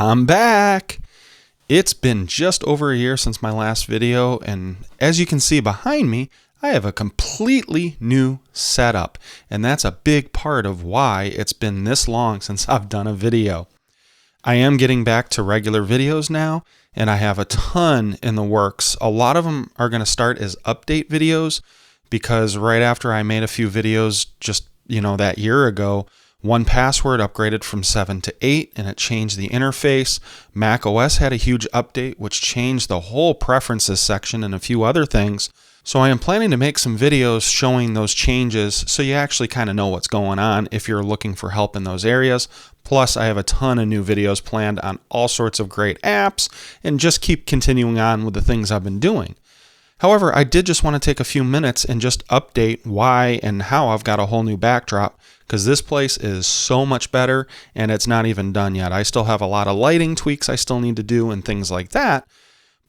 I'm back. It's been just over a year since my last video, and as you can see behind me, I have a completely new setup, and that's a big part of why it's been this long since I've done a video. I am getting back to regular videos now, and I have a ton in the works. A lot of them are going to start as update videos because right after I made a few videos just, that year ago, 1Password upgraded from 7 to 8 and it changed the interface. Mac OS had a huge update which changed the whole preferences section and a few other things. So I am planning to make some videos showing those changes so you actually kind of know what's going on if you're looking for help in those areas. Plus I have a ton of new videos planned on all sorts of great apps and just keep continuing on with the things I've been doing. However, I did just want to take a few minutes and just update why and how I've got a whole new backdrop, because this place is so much better and it's not even done yet. I still have a lot of lighting tweaks I still need to do and things like that.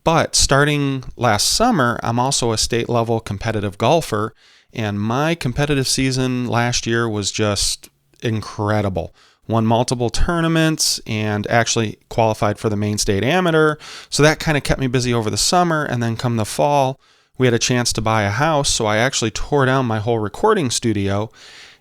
But starting last summer, I'm also a state level competitive golfer, and my competitive season last year was just incredible. Won multiple tournaments and actually qualified for the main state amateur. So that kind of kept me busy over the summer, and then come the fall, we had a chance to buy a house. So I actually tore down my whole recording studio,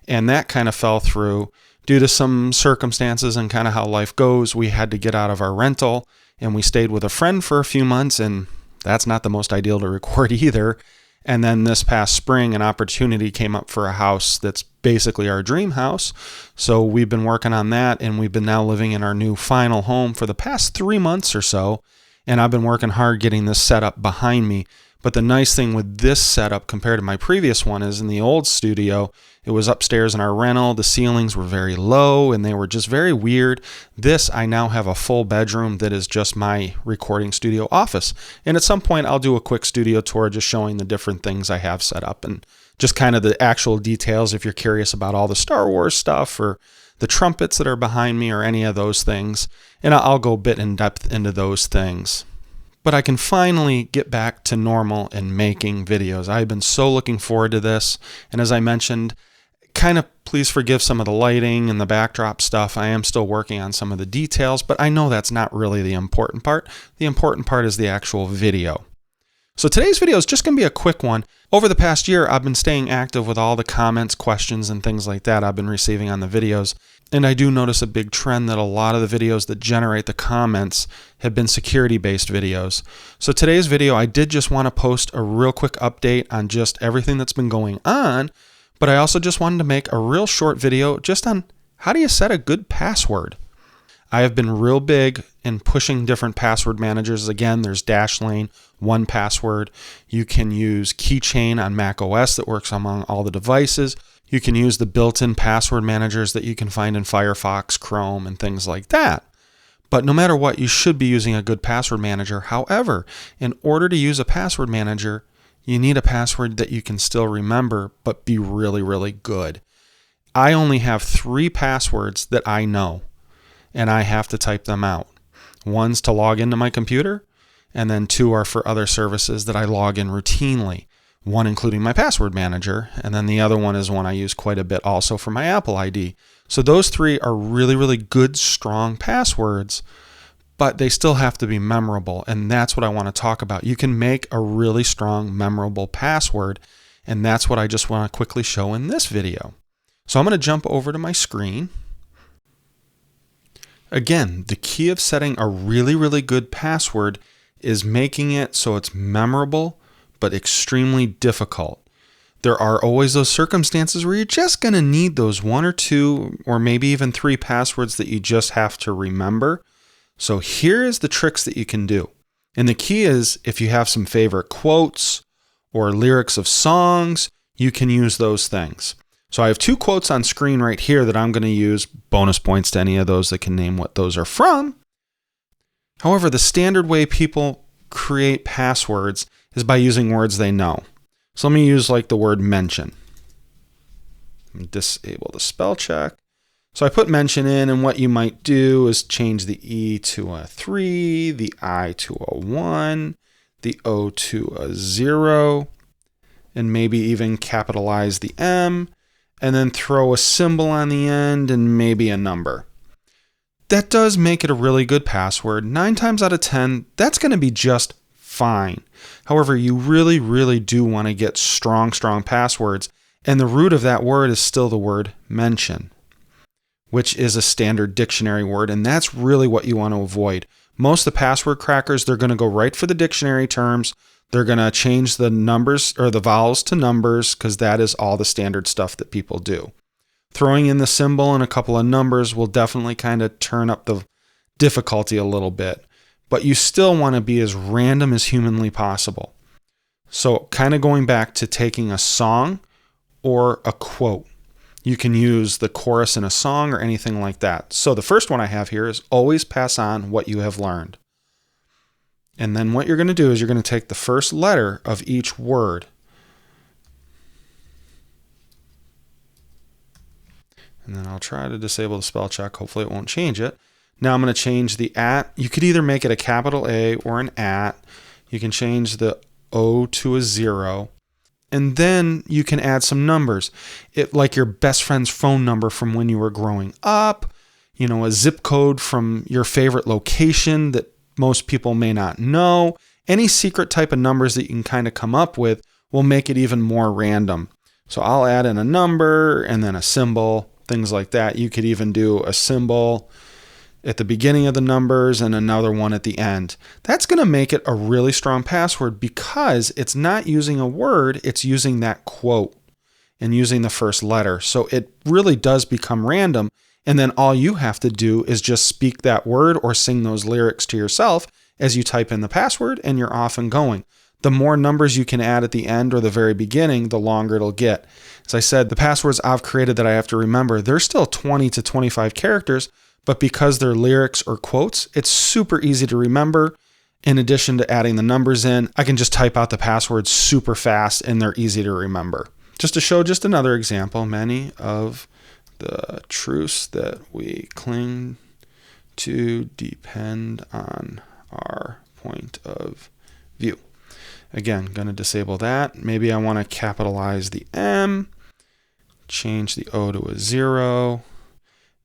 and that kind of fell through due to some circumstances and kind of how life goes. We had to get out of our rental, and we stayed with a friend for a few months, and that's not the most ideal to record either. And then this past spring, an opportunity came up for a house that's basically our dream house. So we've been working on that, and we've been now living in our new final home for the past 3 months or so. And I've been working hard getting this set up behind me. But the nice thing with this setup compared to my previous one is in the old studio, it was upstairs in our rental. The ceilings were very low and they were just very weird. This, I now have a full bedroom that is just my recording studio office. And at some point I'll do a quick studio tour just showing the different things I have set up and just kind of the actual details if you're curious about all the Star Wars stuff or the trumpets that are behind me or any of those things. And I'll go a bit in depth into those things. But I can finally get back to normal and making videos. I've been so looking forward to this. And as I mentioned, kind of please forgive some of the lighting and the backdrop stuff. I am still working on some of the details, but I know that's not really the important part. The important part is the actual video. So today's video is just going to be a quick one. Over the past year, I've been staying active with all the comments, questions, and things like that I've been receiving on the videos. And I do notice a big trend that a lot of the videos that generate the comments have been security-based videos. So today's video, I did just want to post a real quick update on just everything that's been going on, but I also just wanted to make a real short video just on how do you set a good password. I have been real big in pushing different password managers. Again, there's Dashlane, 1Password. You can use Keychain on Mac OS that works among all the devices. You can use the built-in password managers that you can find in Firefox, Chrome, and things like that. But no matter what, you should be using a good password manager. However, in order to use a password manager, you need a password that you can still remember, but be really, really good. I only have 3 passwords that I know, and I have to type them out. One's to log into my computer, and then 2 are for other services that I log in routinely. One including my password manager, and then the other one is one I use quite a bit also for my Apple ID. So those 3 are really, really good, strong passwords, but they still have to be memorable, and that's what I want to talk about. You can make a really strong, memorable password, and that's what I just want to quickly show in this video. So I'm going to jump over to my screen. Again, the key of setting a really, really good password is making it so it's memorable, but extremely difficult. There are always those circumstances where you're just going to need those 1 or 2 or maybe even 3 passwords that you just have to remember. So here is the tricks that you can do. And the key is if you have some favorite quotes or lyrics of songs, you can use those things. So I have 2 quotes on screen right here that I'm going to use. Bonus points to any of those that can name what those are from. However, the standard way people create passwords is by using words they know. So let me use like the word mention. Disable the spell check. So I put mention in, and what you might do is change the E to a 3, the I to a 1, the O to a 0, and maybe even capitalize the M, and then throw a symbol on the end and maybe a number. that does make it a really good password. 9 times out of 10, that's going to be just fine. However, you really, really do want to get strong passwords. And the root of that word is still the word mention, which is a standard dictionary word. And that's really what you want to avoid. Most of the password crackers, they're going to go right for the dictionary terms. They're going to change the numbers or the vowels to numbers because that is all the standard stuff that people do. Throwing in the symbol and a couple of numbers will definitely kind of turn up the difficulty a little bit. But you still want to be as random as humanly possible. So kind of going back to taking a song or a quote. You can use the chorus in a song or anything like that. So the first one I have here is always pass on what you have learned. And then what you're going to do is you're going to take the first letter of each word. And then I'll try to disable the spell check. Hopefully it won't change it. Now I'm going to change the at. You could either make it a capital A or an at. You can change the O to a 0. And then you can add some numbers. Like your best friend's phone number from when you were growing up. You know, a zip code from your favorite location that most people may not know. Any secret type of numbers that you can kind of come up with will make it even more random. So I'll add in a number and then a symbol, things like that. You could even do a symbol at the beginning of the numbers and another one at the end. That's going to make it a really strong password because it's not using a word, it's using that quote and using the first letter. So it really does become random. And then all you have to do is just speak that word or sing those lyrics to yourself as you type in the password and you're off and going. The more numbers you can add at the end or the very beginning, the longer it'll get. As I said, the passwords I've created that I have to remember, they're still 20 to 25 characters, but because they're lyrics or quotes, it's super easy to remember. In addition to adding the numbers in, I can just type out the passwords super fast and they're easy to remember. Just to show just another example, many of the truths that we cling to depend on our point of view. Again, going to disable that. Maybe I want to capitalize the M, change the O to a 0.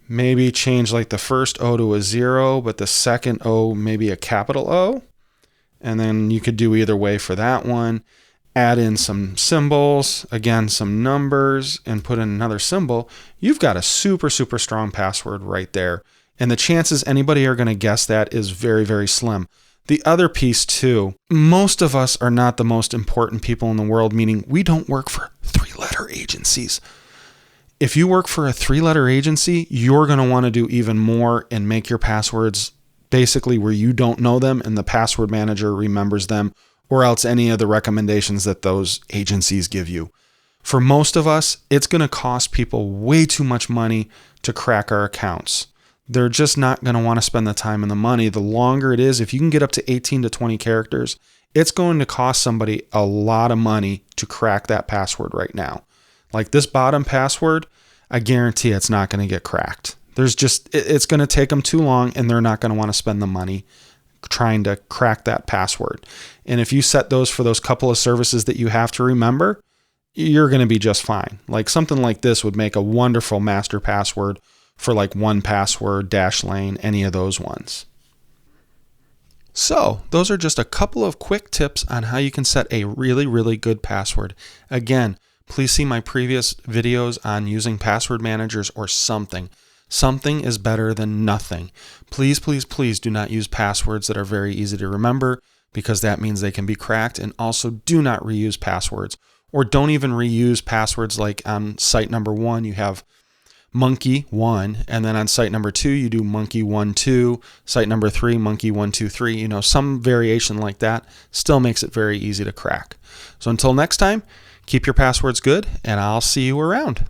Maybe change like the first O to a 0, but the second O maybe a capital O. And then you could do either way for that one. Add in some symbols, again, some numbers, and put in another symbol. You've got a super strong password right there. And the chances anybody are going to guess that is very, very slim. The other piece too, most of us are not the most important people in the world, meaning we don't work for 3-letter agencies. If you work for a 3-letter agency, you're going to want to do even more and make your passwords basically where you don't know them and the password manager remembers them, or else any of the recommendations that those agencies give you. For most of us, it's going to cost people way too much money to crack our accounts. They're just not going to want to spend the time and the money. The longer it is, if you can get up to 18 to 20 characters, it's going to cost somebody a lot of money to crack that password right now. Like this bottom password, I guarantee it's not going to get cracked. It's going to take them too long and they're not going to want to spend the money trying to crack that password. And if you set those for those couple of services that you have to remember, you're going to be just fine. Like something like this would make a wonderful master password for like 1Password, Dashlane, any of those ones. So those are just a couple of quick tips on how you can set a really, really good password. Again, please see my previous videos on using password managers or something. Something is better than nothing. Please, please, please do not use passwords that are very easy to remember because that means they can be cracked. And also do not reuse passwords, or don't even reuse passwords. Like on site number 1, you have monkey1, and then on site number 2, you do monkey12, site number 3, monkey123. Some variation like that still makes it very easy to crack. So until next time, keep your passwords good, and I'll see you around.